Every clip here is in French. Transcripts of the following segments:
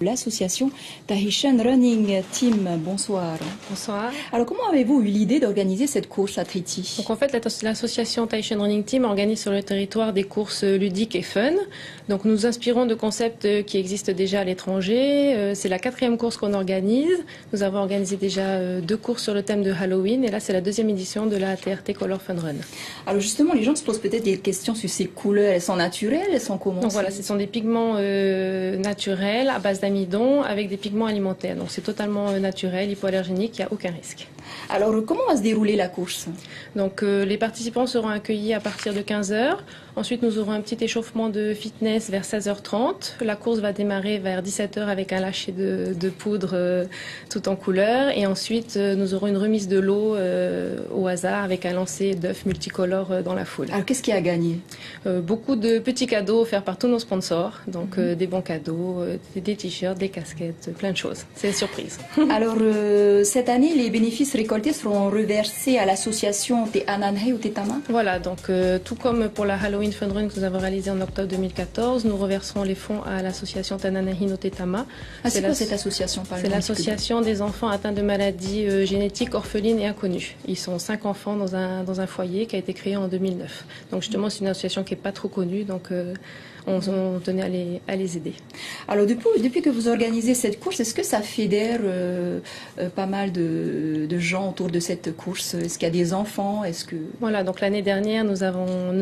L'association Tahitian Running Team. Bonsoir. Bonsoir. Alors, comment avez-vous eu l'idée d'organiser cette course à Tahiti? Donc en fait, l'association Tahitian Running Team organise sur le territoire des courses ludiques et fun. Donc nous nous inspirons de concepts qui existent déjà à l'étranger. C'est la 4e course qu'on organise. Nous avons organisé déjà 2 courses sur le thème de Halloween et là c'est la 2e édition de la TRT Color Fun Run. Alors justement, les gens se posent peut-être des questions sur ces couleurs. Elles sont naturelles? Elles sont comment? Donc voilà, ce sont des pigments naturels à base d'amidon avec des pigments alimentaires. Donc c'est totalement naturel, hypoallergénique, il n'y a aucun risque. Alors comment va se dérouler la course? Donc les participants seront accueillis à partir de 15 h. Ensuite nous aurons un petit échauffement de fitness vers 16h30. La course va démarrer vers 17 h avec un lâcher de poudre tout en couleur. Et ensuite nous aurons une remise de l'eau au hasard avec un lancer d'œufs multicolores dans la foule. Alors qu'est-ce qui a gagné? Beaucoup de petits cadeaux offerts par tous nos sponsors. Donc des bons cadeaux, des t-shirts, des casquettes, plein de choses. C'est surprise. Alors cette année, les bénéfices récoltés seront reversés à l'association Te Ananhei ou Te Tama? Voilà, donc tout comme pour la Halloween Fun Run que nous avons réalisée en octobre 2014, nous reverserons les fonds à l'association Te Ananhei no Te Tama. C'est quoi cette association? C'est l'association des enfants atteints de maladies génétiques orphelines et inconnues. Ils sont 5 enfants dans un foyer qui a été créé en 2009. Donc justement, c'est une association qui n'est pas trop connue, donc on tenait à les aider. Alors depuis que vous organisez cette course, est-ce que ça fédère pas mal de gens autour de cette course? Est-ce qu'il y a des enfants? Voilà, donc l'année dernière, nous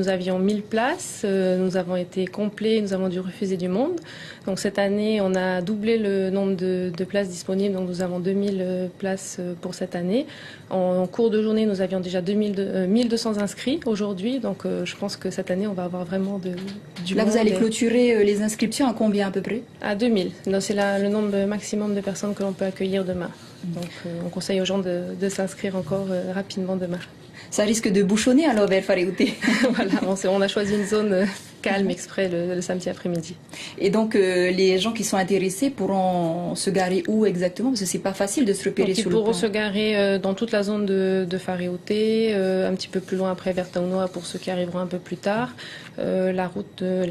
avions 1000 places, nous avons été complets, nous avons dû refuser du monde. Donc cette année, on a doublé le nombre de places disponibles, donc nous avons 2000 places pour cette année. En cours de journée, nous avions déjà 1200 inscrits aujourd'hui, donc je pense que cette année, on va avoir vraiment du Là, monde. Vous allez clôturer les inscriptions à combien à peu près? À 2000. C'est le nombre maximum de personnes que l'on peut accueillir demain. Donc on conseille aux gens de s'inscrire encore rapidement demain. Ça risque de bouchonner alors vers Whareute. Voilà, on a choisi une zone calme exprès le samedi après-midi. Et donc les gens qui sont intéressés pourront se garer où exactement? Parce que c'est pas facile de se repérer sur le plan. Ils pourront se garer dans toute la zone de Whareute, un petit peu plus loin après vers Taunoa pour ceux qui arriveront un peu plus tard. Les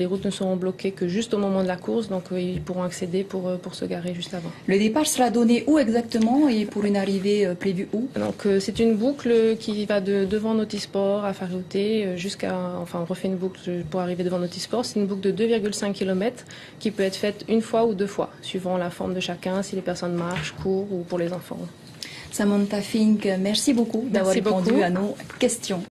routes ne seront bloquées que juste au moment de la course, donc ils pourront accéder pour se garer juste avant. Le départ sera donné où exactement et pour une arrivée prévue où? Donc c'est une boucle qui va devant Notisport à Whareute on refait une boucle pour arriver devant Notisport. C'est une boucle de 2,5 km qui peut être faite une fois ou 2 fois, suivant la forme de chacun, si les personnes marchent, courent ou pour les enfants. Samantha Fink, merci beaucoup d'avoir répondu à nos questions.